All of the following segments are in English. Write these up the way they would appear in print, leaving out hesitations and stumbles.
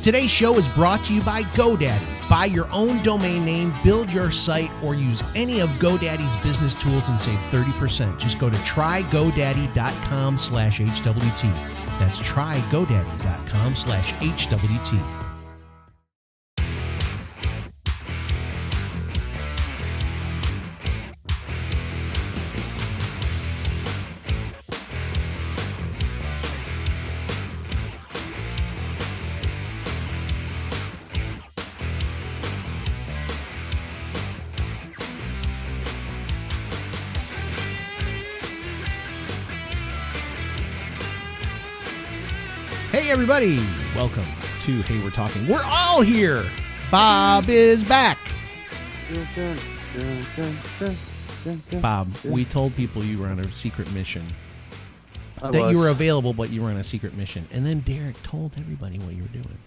Today's show is brought to you by GoDaddy. Buy your own domain name, build your site, or use any of GoDaddy's business tools and save 30%. Just go to trygodaddy.com/HWT. That's trygodaddy.com/HWT. Hey everybody, welcome to Hey We're Talking. We're all here. Bob is back. Bob, we told people you were on a secret mission. You were available, but you were on a secret mission. And then Derek told everybody what you were doing.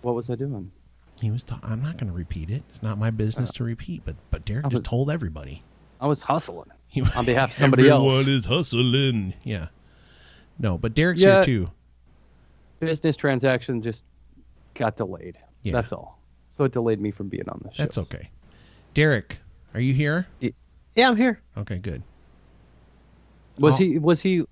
What was I doing? He was. I'm not going to repeat it. It's not my business to repeat. But Derek just told everybody. I was hustling on behalf of somebody else. Everyone is hustling. Yeah. No, but Derek's here too. Business transaction just got delayed. Yeah. That's all. So it delayed me from being on the show. That's okay. Derek, are you here? Yeah, I'm here. Okay, good. Was he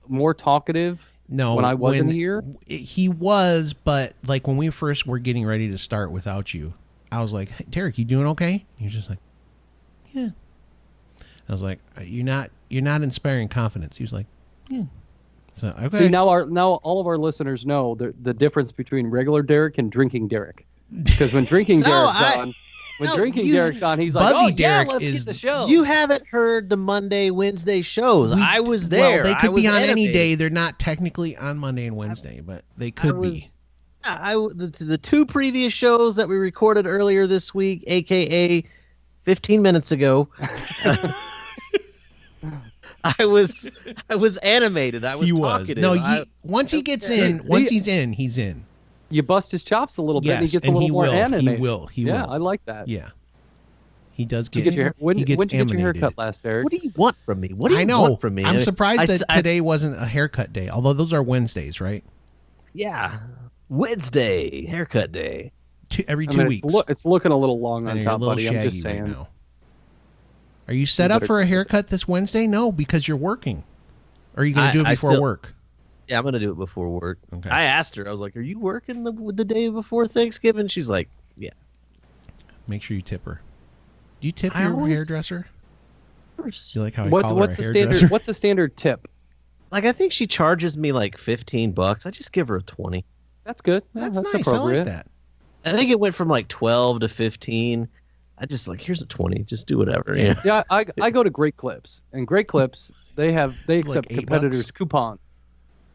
more talkative? No, when I wasn't here. He was, but like when we first were getting ready to start without you, I was like, hey, "Derek, you doing okay?" He was just like, "Yeah." I was like, "You're not inspiring confidence." He was like, "Yeah." So, okay. See, now all of our listeners know the difference between regular Derek and drinking Derek. Because when drinking Derek's on, he's like, Buzzy Derek let's is get the show. You haven't heard the Monday, Wednesday shows. I was there. Well, they could be on any day. They're not technically on Monday and Wednesday, but they could be. The two previous shows that we recorded earlier this week, a.k.a. 15 minutes ago, I was animated. I was talkative. No, once he's in, he's in. You bust his chops a little bit, and he gets a little more animated. He will. I like that. Yeah. He does get. When did you get your haircut last, Derek? What do you want from me? What do you want from me? I'm surprised that today wasn't a haircut day, although those are Wednesdays, right? Yeah. Wednesday, haircut day. Every 2 weeks. It's looking a little long on top, buddy. I'm just saying. Right now. Are you set up for a haircut this Wednesday? No, because you're working. Or are you going to do it before work? Yeah, I'm going to do it before work. Okay. I asked her. I was like, are you working the day before Thanksgiving? She's like, yeah. Make sure you tip her. Do you tip your hairdresser? Of course. Do you like how I call her a hairdresser? What's the standard tip? Like, I think she charges me like $15. I just give her a 20. That's good. That's nice. Appropriate. I like that. I think it went from like 12 to 15. I just like, here's a 20. Just do whatever. Yeah, I go to Great Clips, and Great Clips they accept competitors' coupons.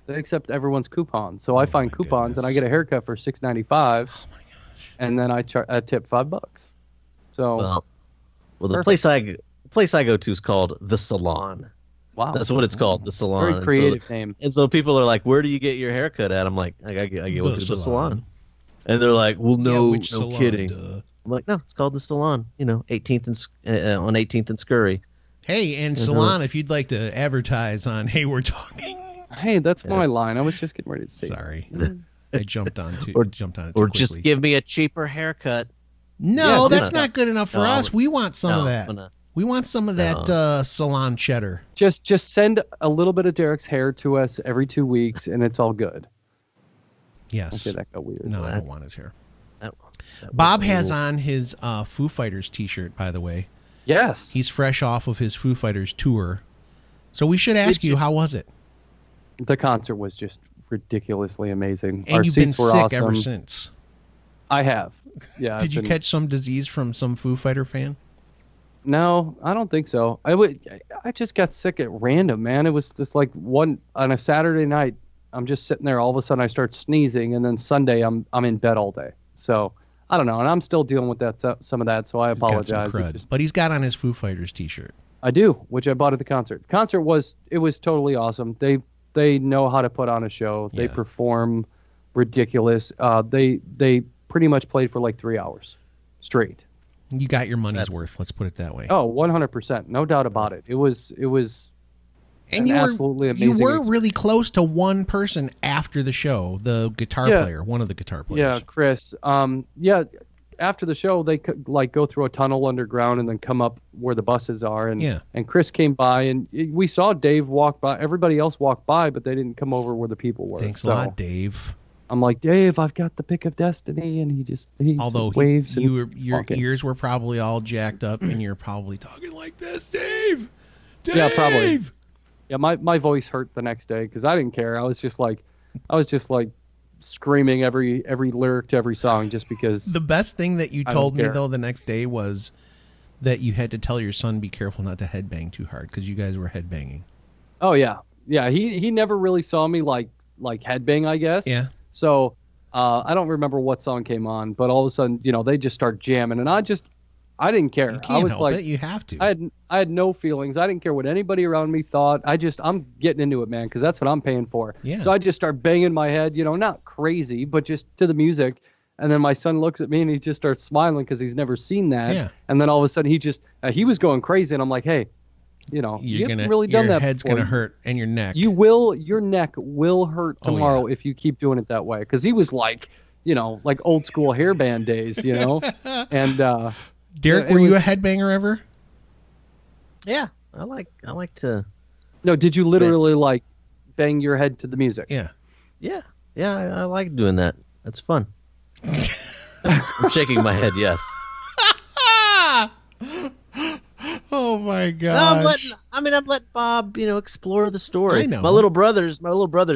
They accept everyone's coupons. So I find coupons and I get a haircut for $6.95. Oh my gosh! And then I tip $5. So well, the place I go to is called The Salon. Wow, that's what it's called, The Salon. Very creative name. And so people are like, "Where do you get your haircut at?" I'm like, "I go to the salon." And they're like, "Well, no kidding." Duh. I'm like, no, it's called The Salon. 18th on 18th and Scurry. Hey, and Salon, if you'd like to advertise on Hey We're Talking. Hey, that's my line. I was just getting ready to say. Sorry, I jumped on it. Or quickly. Just give me a cheaper haircut. No, that's not good enough for us. We want some of that. We want some of that salon cheddar. Just send a little bit of Derek's hair to us every 2 weeks, and it's all good. Yes. Okay, that got weird. No, I don't want his hair. Bob has on his Foo Fighters t-shirt, by the way. Yes. He's fresh off of his Foo Fighters tour. So we should ask you, how was it? The concert was just ridiculously amazing. And you've been sick ever since. I have. Yeah. Did you catch some disease from some Foo Fighter fan? No, I don't think so. I just got sick at random, man. It was just like on a Saturday night, I'm just sitting there. All of a sudden I start sneezing, and then Sunday I'm in bed all day. So I don't know, and I'm still dealing with some of that. So I apologize. But he's got on his Foo Fighters t-shirt. I do, which I bought at the concert. The concert was totally awesome. They know how to put on a show. They perform ridiculous. They pretty much played for like 3 hours straight. You got your money's worth. Let's put it that way. Oh, 100%, no doubt about it. It was And absolutely amazing. You were really close to one person after the show, the guitar player, one of the guitar players. Yeah, Chris. After the show, they could like go through a tunnel underground and then come up where the buses are. And Chris came by, and we saw Dave walk by. Everybody else walked by, but they didn't come over where the people were. Thanks a lot, Dave. I'm like, Dave, I've got the pick of destiny, and he waves. Your ears were probably all jacked up, and you're probably talking like this, Dave. Yeah, probably. Yeah, my voice hurt the next day because I didn't care. I was just like screaming every lyric to every song just because. The best thing that you told me though the next day was that you had to tell your son be careful not to headbang too hard because you guys were headbanging. Oh yeah. He never really saw me like headbang, I guess. Yeah. So I don't remember what song came on, but all of a sudden they just start jamming, and I didn't care. You can't help it. You have to. I had no feelings. I didn't care what anybody around me thought. I'm getting into it, man, because that's what I'm paying for. Yeah. So I just start banging my head, not crazy, but just to the music. And then my son looks at me and he just starts smiling because he's never seen that. Yeah. And then all of a sudden he was going crazy, and I'm like, hey, you haven't really done that. Your head's before. gonna hurt, and your neck. Your neck will hurt tomorrow if you keep doing it that way. Because he was like, like old school hairband days, and. Derek, were you a headbanger ever? Yeah, I like to. No, did you literally like bang your head to the music? Yeah. I like doing that. That's fun. I'm shaking my head. Yes. Oh my gosh! No, I'm letting Bob, explore the story. I know. My little brothers,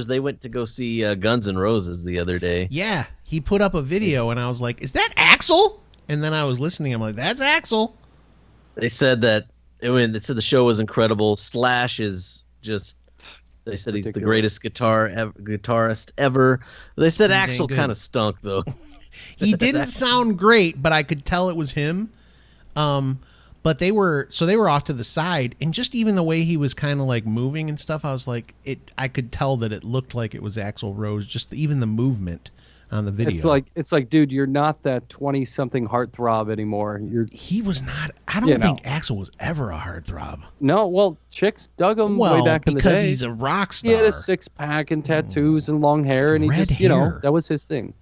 they went to go see Guns N' Roses the other day. Yeah, he put up a video, and I was like, "Is that Axl?" And then I was listening. I'm like, "That's Axl." They said that. They said the show was incredible. Slash is just. They said he's the greatest guitarist ever. They said Axl kind of stunk though. He didn't sound great, but I could tell it was him. But they were off to the side, and just even the way he was kind of like moving and stuff, I was like, I could tell that it looked like it was Axl Rose. Just even the movement on the video. It's like, dude, you're not that 20-something heartthrob anymore. He was not. I don't think Axl was ever a heartthrob. No, well, chicks dug him way back in the day because he's a rock star. He had a 6-pack and tattoos and long hair, and that was his thing.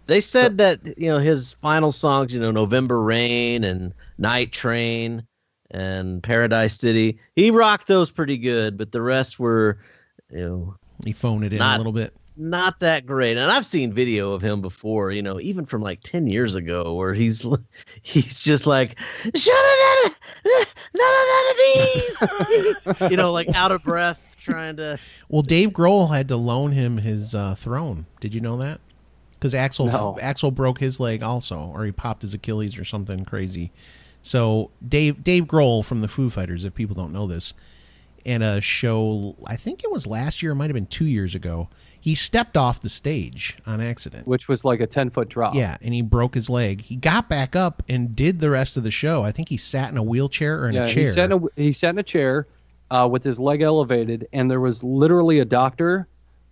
They said that his final songs, November Rain and Night Train and Paradise City, he rocked those pretty good, but the rest were, he phoned it in a little bit. Not that great. And I've seen video of him before, even from like 10 years ago, where he's just like, shut it, none of these, like out of breath, trying to. Well, Dave Grohl had to loan him his throne. Did you know that? Because Axl broke his leg also, or he popped his Achilles or something crazy. So Dave Grohl from the Foo Fighters, if people don't know this, in a show, I think it was last year, it might have been 2 years ago, he stepped off the stage on accident. Which was like a 10-foot drop. Yeah, and he broke his leg. He got back up and did the rest of the show. I think he sat in a wheelchair or in a chair. He sat in a chair with his leg elevated, and there was literally a doctor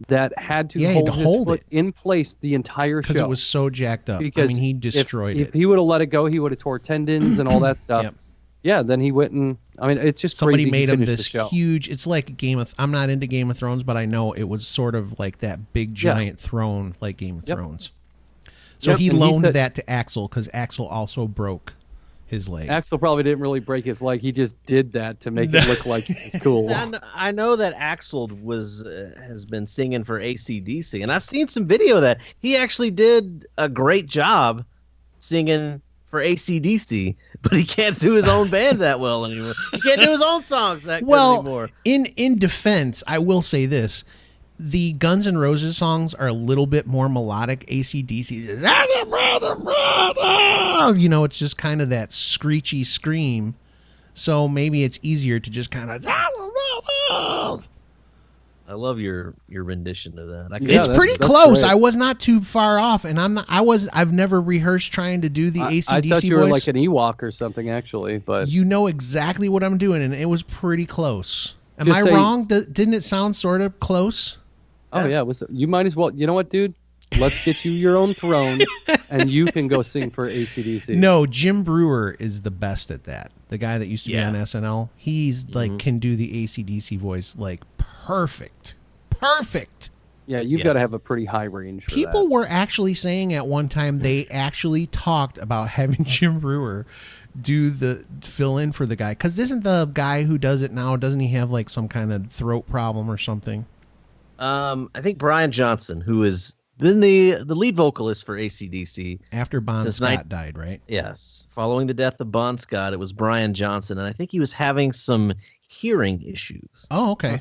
that had to hold his foot in place the entire show. Because it was so jacked up. Because he destroyed it. If he would have let it go, he would have tore tendons and all that stuff. Yep. Yeah, then he went and, it's just somebody crazy. Made him this huge, it's like I'm not into Game of Thrones, but I know it was sort of like that big giant throne like Game of Thrones. So he loaned that to Axl because Axl also broke his leg. Axl probably didn't really break his leg. He just did that to make it look like he's cool. I know that Axl has been singing for AC/DC, and I've seen some video of that. He actually did a great job singing for AC/DC, but he can't do his own band that well anymore. He can't do his own songs that good anymore. In defense, I will say this. The Guns N' Roses songs are a little bit more melodic. AC/DC is, it's just kind of that screechy scream. So maybe it's easier to just kind of. I love your rendition of that. It's pretty close. Great. I was not too far off, and I've never rehearsed trying to do the AC/DC voice. I thought you were like an Ewok or something, actually, but you know exactly what I'm doing, and it was pretty close. Am I wrong? Didn't it sound sort of close? Oh yeah, you might as well. You know what, dude? Let's get you your own throne, and you can go sing for AC/DC. No, Jim Brewer is the best at that. the guy that used to be Yeah. on SNL. He's like can do the AC/DC voice like perfect. Yeah, you've got to have a pretty high range for People that. were actually saying at one time they actually talked about having Jim Brewer do the fill in for the guy, because isn't the guy who does it now, doesn't he have like some kind of throat problem or something? I think Brian Johnson, who has been the lead vocalist for AC/DC After Bon since Scott died, right? Yes, following the death of Bon Scott, it was Brian Johnson, and I think he was having some hearing issues. Oh, okay.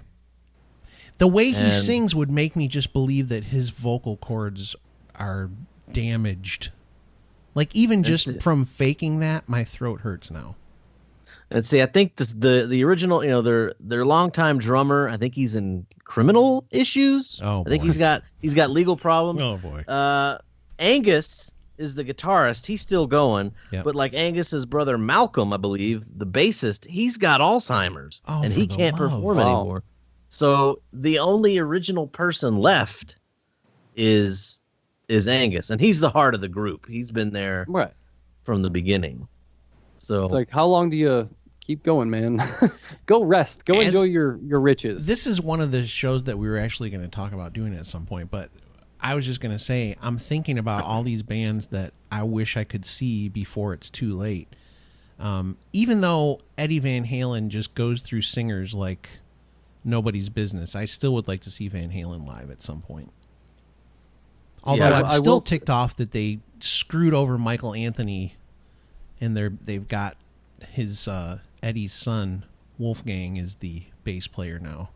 The way he And- sings would make me just believe that his vocal cords are damaged. Like, even just That's it. from faking that, my throat hurts now. And see, I think the original, their longtime drummer, I think he's in criminal issues. Oh, I think boy. he's got legal problems. Oh, boy. Angus is the guitarist. He's still going. Yep. But like Angus's brother Malcolm, I believe, the bassist, he's got Alzheimer's. Oh, and for he the can't love. perform Wow. anymore. So the only original person left is Angus. And he's the heart of the group. He's been there Right. from the beginning. So It's like, how long do you keep going, man? Go rest. Go As- enjoy your riches. This is one of the shows that we were actually going to talk about doing at some point, but I was just going to say, I'm thinking about all these bands that I wish I could see before it's too late. Even though Eddie Van Halen just goes through singers like nobody's business, I still would like to see Van Halen live at some point. Although Yeah, I'm I still will- ticked off that they screwed over Michael Anthony, and they've got his Eddie's son Wolfgang is the bass player now.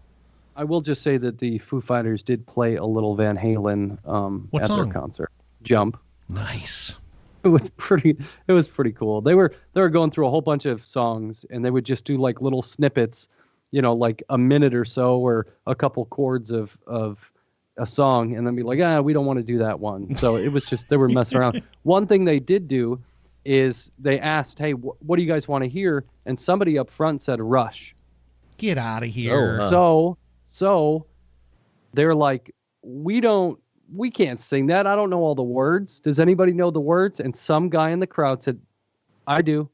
I will just say that the Foo Fighters did play a little Van Halen What at song? their concert. Jump. Nice. It was pretty cool. They were going through a whole bunch of songs, and they would just do like little snippets, like a minute or so or a couple chords of a song, and then be like, we don't want to do that one. So it was just, they were messing around. One thing they did do is they asked, hey, what do you guys want to hear? And somebody up front said Rush. Get out of here. So they're like, we can't sing that. I don't know all the words. Does anybody know the words? And some guy in the crowd said, I do.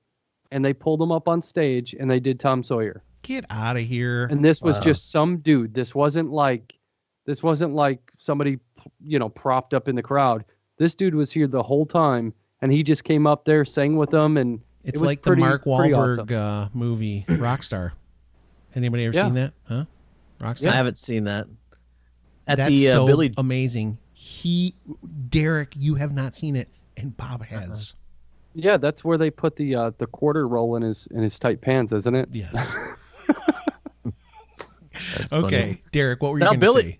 And they pulled him up on stage and they did Tom Sawyer. Get out of here. And this was just some dude. This wasn't like somebody, propped up in the crowd. This dude was here the whole time, and he just came up there, sang with them, and It's it was like pretty, the Mark pretty Wahlberg awesome. movie Rockstar. Anybody ever Yeah. seen that? Huh? Rockstar. I haven't seen that. At That's the so Billy amazing. Derek, you have not seen it, and Bob has. Yeah, that's where they put the quarter roll in his tight pants, isn't it? Yes. That's Okay, funny. Derek, what were you Now going to say?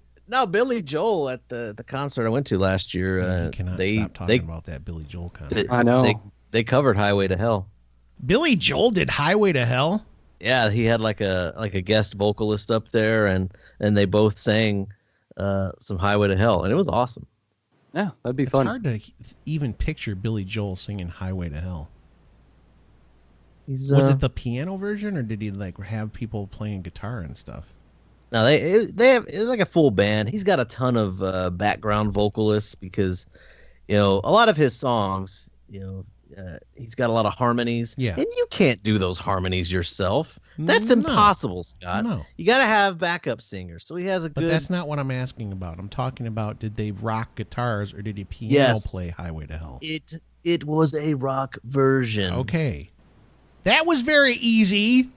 Billy Joel at the concert I went to last year. You cannot they stop talking about that Billy Joel concert. I know. They covered Highway to Hell. Billy Joel did Highway to Hell? Yeah, he had like a guest vocalist up there, and they both sang some Highway to Hell, and it was awesome. Yeah, that'd be It's fun. hard to even picture Billy Joel singing Highway to Hell. He's, Was it the piano version, or did he like have people playing guitar and stuff? No, they have it's like a full band. He's got a ton of background vocalists because a lot of his songs, he's got a lot of harmonies. Yeah. And you can't do those harmonies yourself. That's No. impossible, Scott. No. You got to have backup singers. So he has a But good. that's not what I'm asking about. I'm talking about, did they rock guitars, or did he piano Yes. play Highway to Hell? It was a rock version. Okay. That was very easy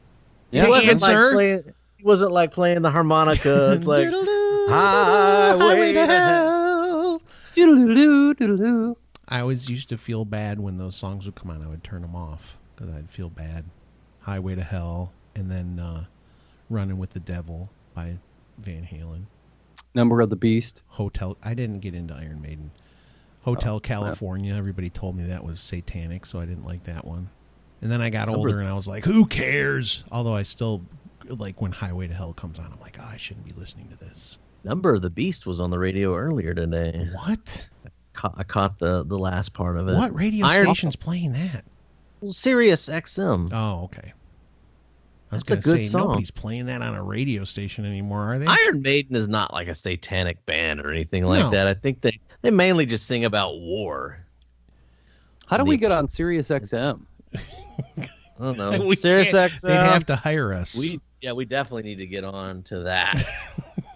Yeah. to It wasn't like answer. it wasn't like playing the harmonica. It's like Doodle-doo, Highway to Hell. Doodle-doo, doodle-doo. I always used to feel bad when those songs would come on. I would turn them off because I'd feel bad. Highway to Hell, and then Running with the Devil by Van Halen. Number of the Beast. Hotel. I didn't get into Iron Maiden. Hotel California. Everybody told me that was satanic, so I didn't like that one. And then I got older, and I was like, "Who cares?" Although I still like when Highway to Hell comes on. I'm like, "Oh, I shouldn't be listening to this." Number of the Beast was on the radio earlier today. What? I caught the last part of it. What radio station's playing that? Well, Sirius XM. Oh, okay. I was That's a going to good say, song. nobody's playing that on a radio station anymore, are they? Iron Maiden is not like a satanic band or anything like No. that. I think they mainly just sing about war. How do we get on Sirius XM? I don't know. We Sirius can't- XM. They'd have to hire us. We definitely need to get on to that.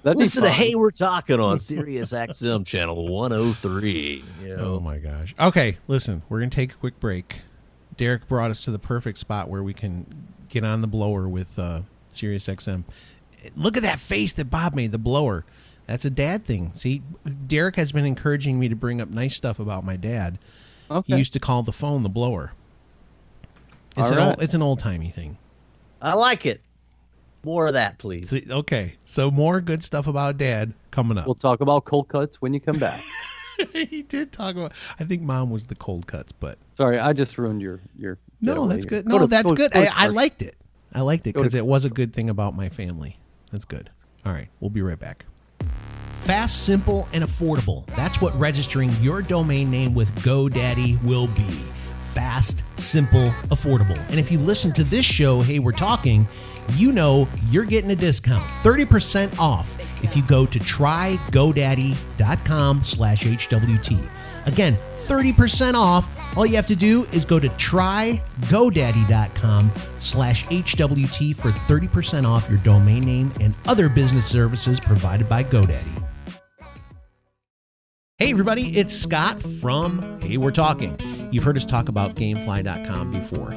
That'd be Listen to fun. Hey, We're Talking on Sirius XM channel 103. You know? Oh my gosh. Okay, listen, we're gonna take a quick break. Derek brought us to the perfect spot where we can get on the blower with Sirius XM. Look at that face that Bob made, the blower. That's a dad thing. See, Derek has been encouraging me to bring up nice stuff about my dad. Okay. He used to call the phone the blower. It's an old-timey thing. I like it. More of that, please. See, okay, so more good stuff about dad coming up. We'll talk about cold cuts when you come back. He did talk about, I think mom was the cold cuts, but Sorry, I just ruined your no, getaway that's here. good. No, that's good. I first. liked it. I liked it Go to because it was a good thing about my family. That's good. All right, we'll be right back. Fast, simple, and affordable. That's what registering your domain name with GoDaddy will be. Fast, simple, affordable. And if you listen to this show, Hey, We're Talking, you know you're getting a discount, 30% off if you go to trygodaddy.com/HWT. Again, 30% off. All you have to do is go to trygodaddy.com/HWT for 30% off your domain name and other business services provided by GoDaddy. Hey everybody, it's Scott from Hey, We're Talking. You've heard us talk about Gamefly.com before.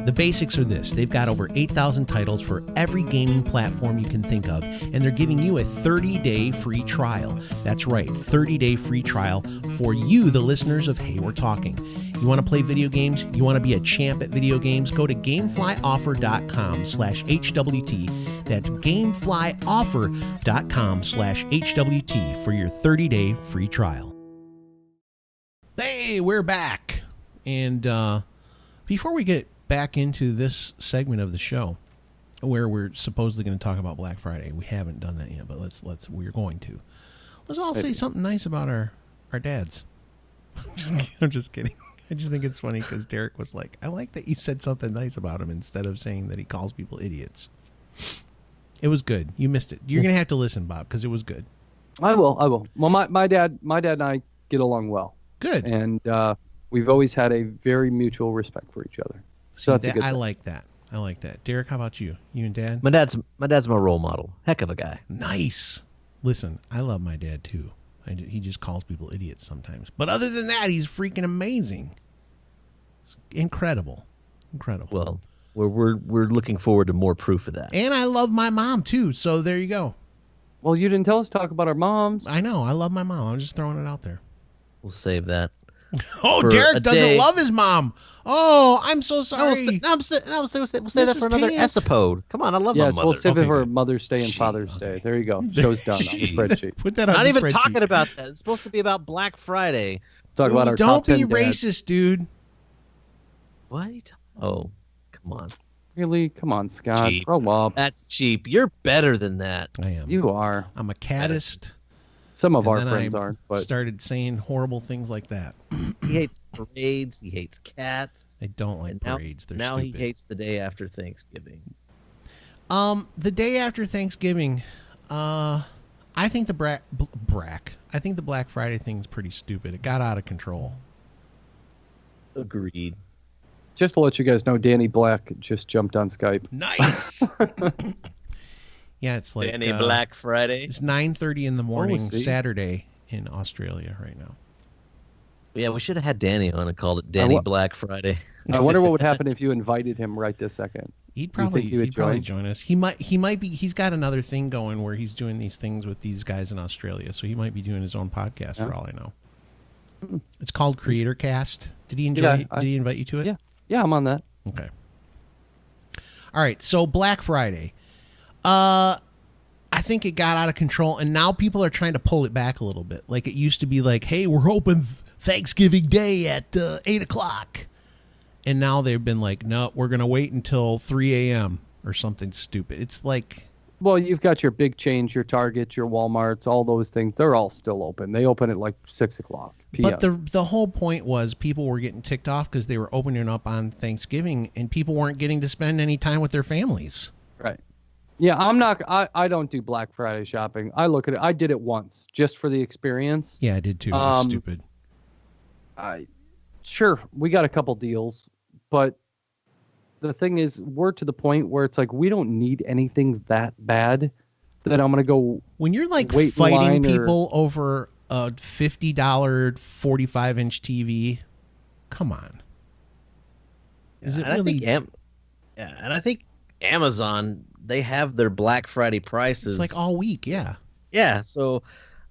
The basics are this. They've got over 8,000 titles for every gaming platform you can think of, and they're giving you a 30-day free trial. That's right, 30-day free trial for you, the listeners of Hey, We're Talking. You want to play video games? You want to be a champ at video games? Go to gameflyoffer.com/HWT. That's gameflyoffer.com/HWT for your 30-day free trial. Hey, we're back. And before we get back into this segment of the show, where we're supposedly going to talk about Black Friday, we haven't done that yet, but we're going to. Let's all say something nice about our dads. I'm just kidding. I just think it's funny because Derek was like, I like that you said something nice about him instead of saying that he calls people idiots. It was good. You missed it. You're going to have to listen, Bob, because it was good. I will. Well, my dad and I get along well. Good. And we've always had a very mutual respect for each other. So that's a good I thing. like that. I like that. Derek, how about you? You and Dad? My dad's my role model. Heck of a guy. Nice. Listen, I love my dad too. He just calls people idiots sometimes. But other than that, he's freaking amazing. It's incredible. Well, we're looking forward to more proof of that. And I love my mom too. So there you go. Well, you didn't tell us to talk about our moms. I know. I love my mom. I'm just throwing it out there. We'll save that. Oh, For Derek a doesn't day. love his mom. Oh, I'm so sorry. We'll save that for another Tant. episode. Come on, I love my Yes, mother. we'll save it Okay, for good. Mother's Day and Father's Day. There you go. Show's done on the Jeez. spreadsheet. Put that on Not the even spreadsheet. talking about that. It's supposed to be about Black Friday. Talk about our Don't top 10 be dads. racist, dude. What? Oh, come on. Really? Come on, Scott. Cheap. Grow up. That's cheap. You're better than that. I am. You are. I'm a cadist. Some of and our then friends I aren't, but started saying horrible things like that. He hates parades. He hates cats. I don't like And now, parades. They're now stupid. he hates the day after Thanksgiving. The day after Thanksgiving, I think the Black Friday thing's pretty stupid. It got out of control. Agreed. just to let you guys know, Danny Black just jumped on Skype. Nice. Yeah, it's like Danny Black Friday. It's 9:30 in the morning, see? Saturday in Australia right now. Yeah, we should have had Danny on and called it Danny Black Friday. I wonder what would happen if you invited him right this second. He'd probably he would join us. He might be. He's got another thing going where he's doing these things with these guys in Australia, so he might be doing his own podcast for all I know. It's called Creator Cast. Did he enjoy? Did he invite you to it? Yeah, I'm on that. Okay. All right. So Black Friday, I think it got out of control, and now people are trying to pull it back a little bit. Like it used to be, like, hey, we're open Thanksgiving Day at 8:00. And now they've been like, no, we're going to wait until 3 a.m. or something stupid. It's like... Well, you've got your big chains, your Targets, your Walmarts, all those things. They're all still open. They open at like 6 o'clock p.m. But the whole point was people were getting ticked off because they were opening up on Thanksgiving and people weren't getting to spend any time with their families. Right. Yeah, I don't do Black Friday shopping. I look at it. I did it once just for the experience. Yeah, I did too. It was stupid. Sure, we got a couple deals, but the thing is, we're to the point where it's like we don't need anything that bad that I'm gonna go. When you're like wait in fighting line people over a $50 45-inch TV, come on. Is it really? And I think Amazon, they have their Black Friday prices. It's like all week, yeah. Yeah, so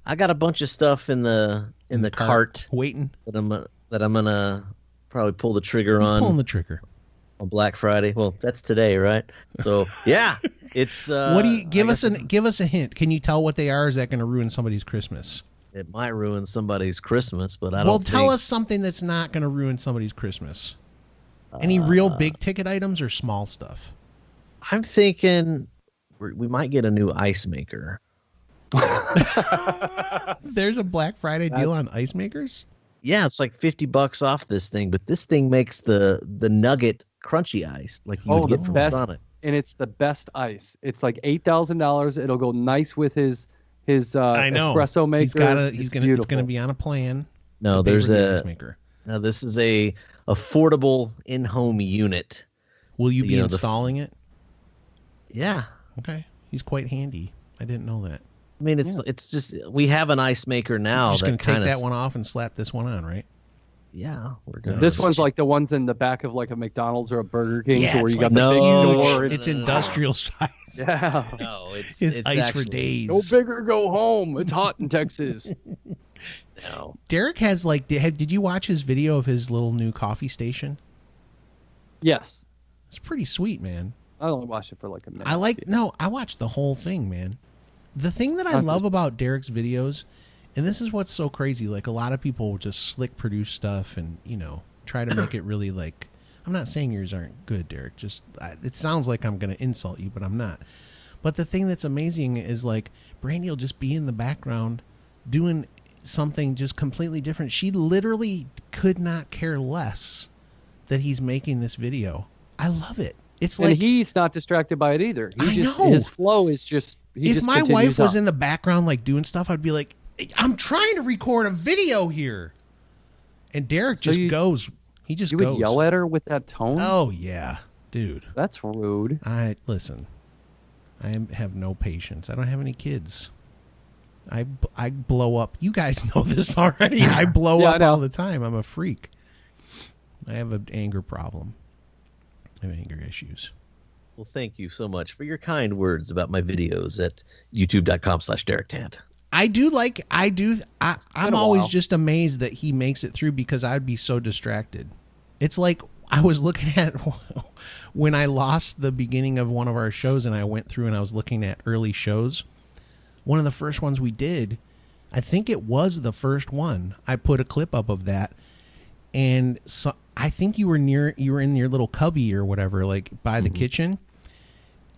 I got a bunch of stuff in the cart waiting that I'm gonna probably pull the trigger He's on. Pulling the trigger On Black Friday. Well, that's today, right? So yeah, it's. What do you give us? Give us a hint. Can you tell what they are? Or is that going to ruin somebody's Christmas? It might ruin somebody's Christmas, but I don't. Well, tell us something that's not going to ruin somebody's Christmas. Any real big ticket items or small stuff? I'm thinking we might get a new ice maker. There's a Black Friday deal on ice makers? Yeah, it's like $50 off this thing, but this thing makes the nugget crunchy ice like you would get from Sonic. And it's the best ice. It's like $8,000. It'll go nice with his I know. espresso maker. It's gonna be on a plan. No, there's ice maker. Now this is a affordable in-home unit. Will you be installing it? Yeah. Okay. He's quite handy. I didn't know that. I mean, it's just we have an ice maker now. You're just going to take that one off and slap this one on, right? Yeah, we're gonna. This one's like the ones in the back of like a McDonald's or a Burger King, yeah, where you like got the big door. It's industrial size. Yeah. No, it's ice actually, for days. Go big or go home. It's hot in Texas. No. Derek has like. Did you watch his video of his little new coffee station? Yes. It's pretty sweet, man. I only watched it for like a minute. I watched the whole thing, man. The thing that I love about Derek's videos, and this is what's so crazy, like a lot of people just slick produce stuff and, try to make it really like, I'm not saying yours aren't good, Derek. Just, it sounds like I'm going to insult you, but I'm not. But the thing that's amazing is like, Brandy will just be in the background doing something just completely different. She literally could not care less that he's making this video. I love it. It's like, and he's not distracted by it either. I know. His flow is just. If my wife was in the background like doing stuff, I'd be like, I'm trying to record a video here. And Derek just goes. He just goes. You would yell at her with that tone? Oh, yeah. Dude. That's rude. Listen, I have no patience. I don't have any kids. I blow up. You guys know this already. I blow up all the time. I'm a freak. I have an anger problem. I have anger issues. Well, thank you so much for your kind words about my videos at youtube.com/DerekTant. I'm always just amazed that he makes it through because I'd be so distracted. It's like I was looking at when I lost the beginning of one of our shows and I went through and I was looking at early shows. One of the first ones we did, I think it was the first one. I put a clip up of that. And so I think you were in your little cubby or whatever, like by the kitchen.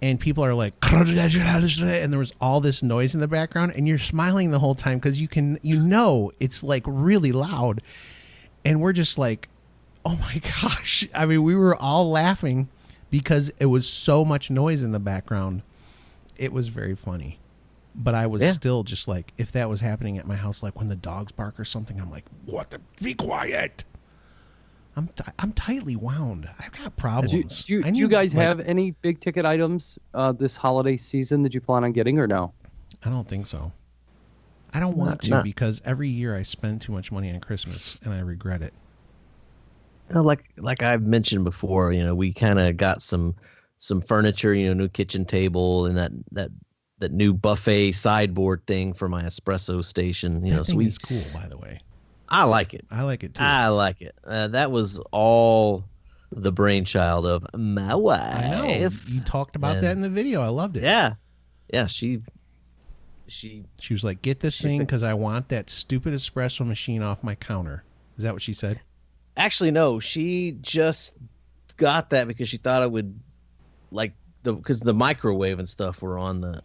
And people are like, and there was all this noise in the background, and you're smiling the whole time because it's like really loud. And we're just like, oh my gosh. I mean, we were all laughing because it was so much noise in the background. It was very funny. But I was still just like, if that was happening at my house, like when the dogs bark or something, I'm like, be quiet. I'm tightly wound. I've got problems. Do you guys have any big ticket items this holiday season that you plan on getting or no? I don't think so. I don't want to because every year I spend too much money on Christmas and I regret it. Like I've mentioned before, we kind of got some furniture, new kitchen table and that new buffet sideboard thing for my espresso station. That thing is cool, by the way. I like it. I like it too. I like it. That was all the brainchild of my wife. I know. You talked about that in the video. I loved it. Yeah. Yeah. She was like, get this thing because I want that stupid espresso machine off my counter. Is that what she said? Actually, no. She just got that because she thought it would because the microwave and stuff were on the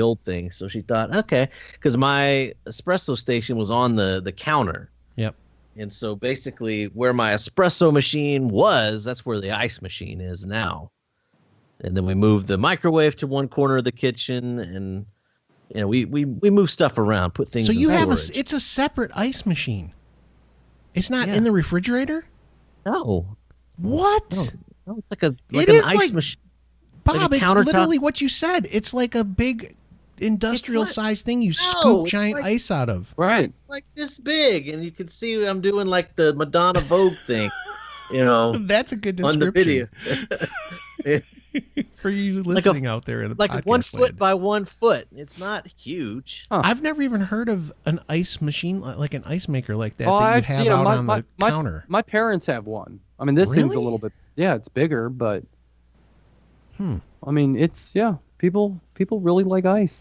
old thing. So she thought, okay, because my espresso station was on the counter. Yep. And so basically where my espresso machine was, that's where the ice machine is now. And then we moved the microwave to one corner of the kitchen and we move stuff around, put things in storage. So you have it's a separate ice machine. It's not in the refrigerator? No. What? No, it's like It an is ice like- machine. Bob, like a it's countertop. literally what you said. It's like a big industrial-sized thing you No, scoop it's giant like- ice out of. Right. It's like this big, and you can see I'm doing like the Madonna Vogue thing, That's a good on the description video. for you listening out there in the Like podcast 1 foot land. by 1 foot. It's not huge. Huh. I've never even heard of an ice machine, like an ice maker like that, Oh, that you I've have seen it. out My- on my- the counter. My parents have one. I mean, this thing's a Really? little bit. Yeah, it's bigger, but Hmm. I mean, it's People really like ice.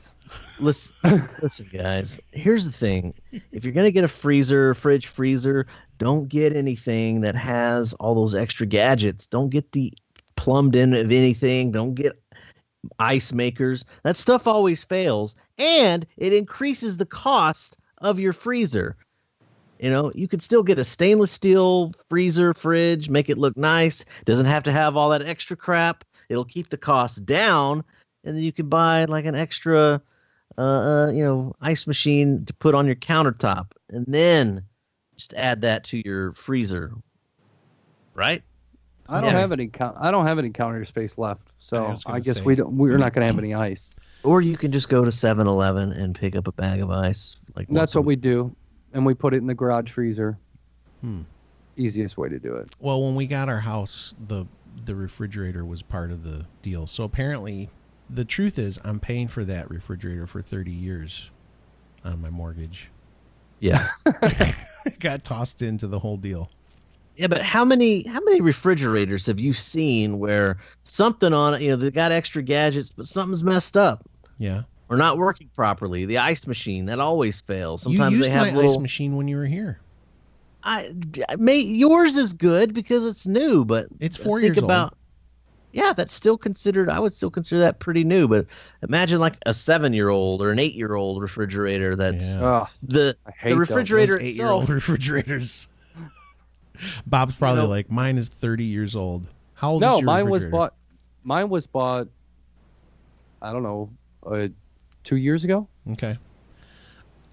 Listen, guys. Here's the thing: if you're gonna get a fridge freezer, don't get anything that has all those extra gadgets. Don't get the plumbed in of anything. Don't get ice makers. That stuff always fails, and it increases the cost of your freezer. You could still get a stainless steel freezer fridge, make it look nice. Doesn't have to have all that extra crap. It'll keep the costs down, and then you can buy like an extra, ice machine to put on your countertop, and then just add that to your freezer. Right? I don't Yeah. have any. I don't have any counter space left, I so was gonna I guess say. we're not going to have any ice. Or you can just go to 7-Eleven and pick up a bag of ice. Like And that's once a what we do, and we put it in the garage freezer. Hmm. Easiest way to do it. Well, when we got our house, the refrigerator was part of the deal. So apparently, the truth is, I'm paying for that refrigerator for 30 years on my mortgage. Yeah. It got tossed into the whole deal. Yeah, but how many refrigerators have you seen where something on it, they got extra gadgets, but something's messed up Yeah. or not working properly? The ice machine, that always fails. You Sometimes used they have my little. ice machine when you were here. Yours is good because it's new, but It's 4 think years about, old. Yeah, that's still considered. I would still consider that pretty new. But imagine like a 7-year-old or an 8-year-old refrigerator. That's Yeah. Oh, the I hate the those. refrigerator Those itself. 8-year-old refrigerators. Bob's probably like, mine is 30 years old. How old is no, your mine was refrigerator? bought. I don't know, 2 years ago. Okay.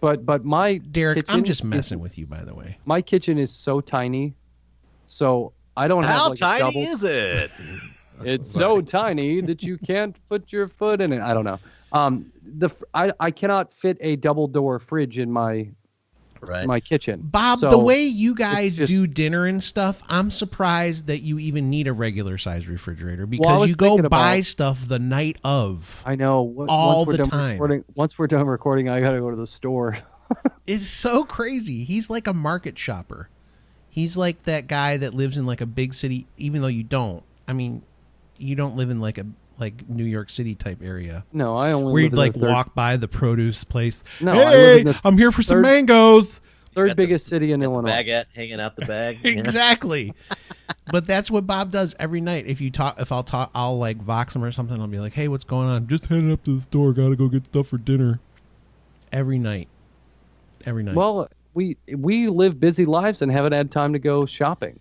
But my Derek, I'm kitchen just is- messing with you, by the way. My kitchen is so tiny, so I don't have How like a tiny double. is it? It's so tiny that you can't put your foot in it. I don't know. I cannot fit a double door fridge in my Right. kitchen. Bob, So the way you guys just- do dinner and stuff, I'm surprised that you even need a regular size refrigerator Well, I because was you go thinking buy about- stuff the night of. I know. All once we're the done time. Once we're done recording, I gotta go to the store. It's so crazy. He's like a market shopper. He's like that guy that lives in like a big city, even though you don't. I mean, you don't live in like New York City type area No, I only where live you'd in like the third, walk by the produce place. No, I live Hey, in the I'm here for some third- mangoes. third Got the- biggest city in Illinois. Baguette hanging out the bag. Yeah. Exactly. But that's what Bob does every night. I'll like Vox him or something. I'll be like, "Hey, what's going on? Just headed up to the store. Got to go get stuff for dinner." Every night. Well, we live busy lives and haven't had time to go shopping.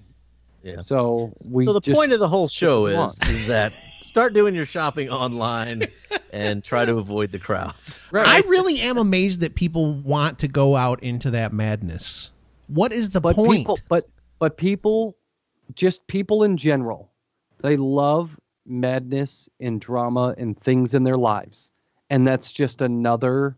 Yeah. So we. So the just- point of the whole show Come on. is that start doing your shopping online and try to avoid the crowds. Right. I really am amazed that people want to go out into that madness. What is the point? People, but people, just people in general, they love madness and drama and things in their lives, and that's just another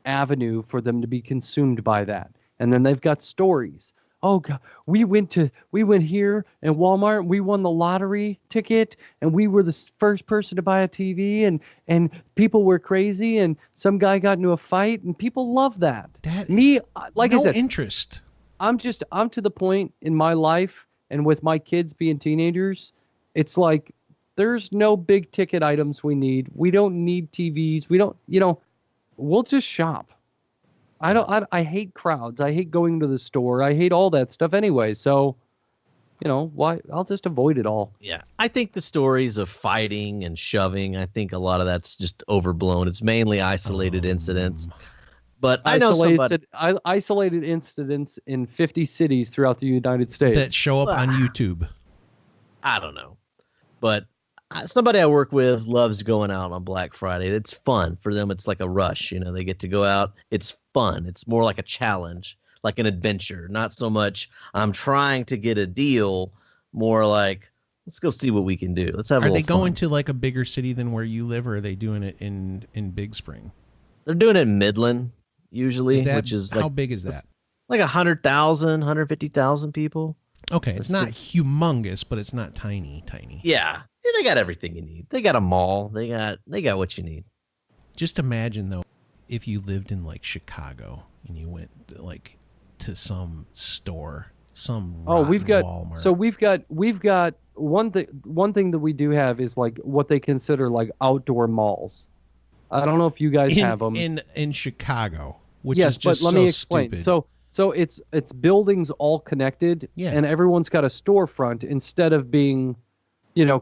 avenue for them to be consumed by that. And then they've got stories. Oh God, we went here in Walmart, and we won the lottery ticket, and we were the first person to buy a TV, and people were crazy, and some guy got into a fight, and people love that. That- Me, like no I said, interest. I'm to the point in my life and with my kids being teenagers, it's like there's no big ticket items we need. We don't need TVs. We don't, we'll just shop. I hate crowds. I hate going to the store. I hate all that stuff anyway. So, why? I'll just avoid it all. Yeah. I think the stories of fighting and shoving, I think a lot of that's just overblown. It's mainly isolated incidents. But I know somebody. Isolated incidents in 50 cities throughout the United States. That show up on YouTube. I don't know. But somebody I work with loves going out on Black Friday. It's fun for them. It's like a rush. They get to go out. It's fun. It's more like a challenge, like an adventure. Not so much I'm trying to get a deal, more like Let's go see what we can do. Let's have. Are a they little going fun. to like a bigger city than where you live, or are they doing it in Big Spring? They're doing it in Midland usually, Is that, which is how like big is that? like 100,000, 150,000 people. Okay, it's not humongous, but it's not tiny. Yeah, they got everything you need. They got a mall. They got what you need. Just imagine though, if you lived in like Chicago and you went like to some store, some we've got Walmart. so we've got one thing that we do have is like what they consider like outdoor malls. I don't know if you guys have them in Chicago, which yes, is just but let so me explain. stupid. So it's buildings all connected, Yeah. and everyone's got a storefront instead of being,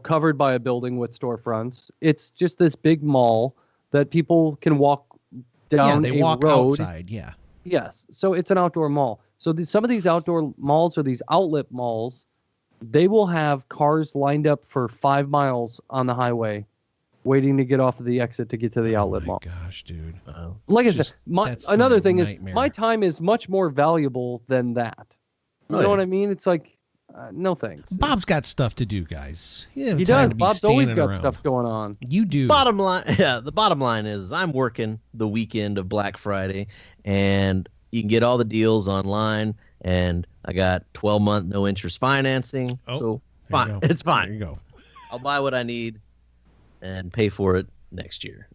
covered by a building with storefronts. It's just this big mall that people can walk down they a walk road. outside. Yeah, Yes, so it's an outdoor mall. So some of these outdoor malls or these outlet malls, they will have cars lined up for 5 miles on the highway, waiting to get off of the exit to get to the outlet mall. Gosh, dude. Like I Just- said, that's another my thing nightmare. is my time is much more valuable than that. You know yeah. what I mean? It's like, no thanks. Bob's got stuff to do, guys. He He does. Bob's always got around. stuff going on. You do. Bottom line, the bottom line is I'm working the weekend of Black Friday, and you can get all the deals online. And I got 12-month no interest financing, Oh, so there you fine, go. it's fine. There you go. I'll buy what I need and pay for it next year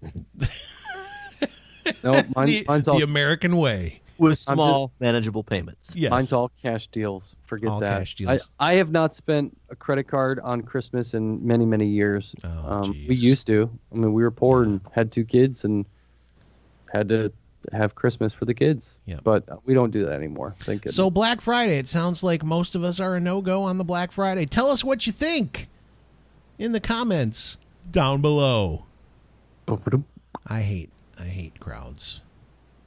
No, the mine's all American way. with small, manageable payments. Yes. mine's all cash deals. Forget All that. cash deals. I have not spent a credit card on Christmas in many, many years. Oh, We jeez. used to. I mean, we were poor and had 2 kids and had to have Christmas for the kids. Yeah. But we don't do that anymore. Thank goodness. So Black Friday, it sounds like most of us are a no-go on the Black Friday. Tell us what you think in the comments down below. I hate crowds.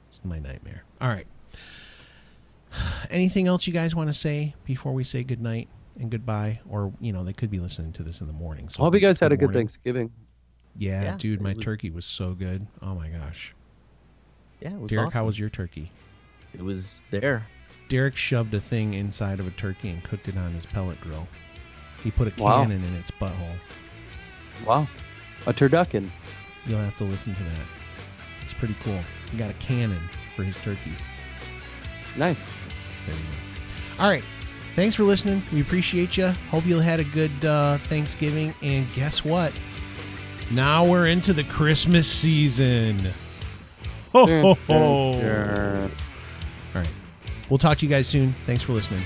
It's my nightmare. All right. Anything else you guys want to say before we say good night and goodbye? Or, they could be listening to this in the morning. So I hope you guys had a good morning. Thanksgiving. Yeah, Yeah, dude, my it was- turkey was so good. Oh my gosh. Yeah, it was Derek, awesome. how was your turkey? It was there. Derek shoved a thing inside of a turkey and cooked it on his pellet grill. He put a Wow. cannon in its butthole. Wow. A turducken. You'll have to listen to that. It's pretty cool. He got a cannon for his turkey. Nice. There you go. All right. Thanks for listening. We appreciate you. Hope you had a good Thanksgiving. And guess what? Now we're into the Christmas season. Ho, ho, ho. All right. We'll talk to you guys soon. Thanks for listening.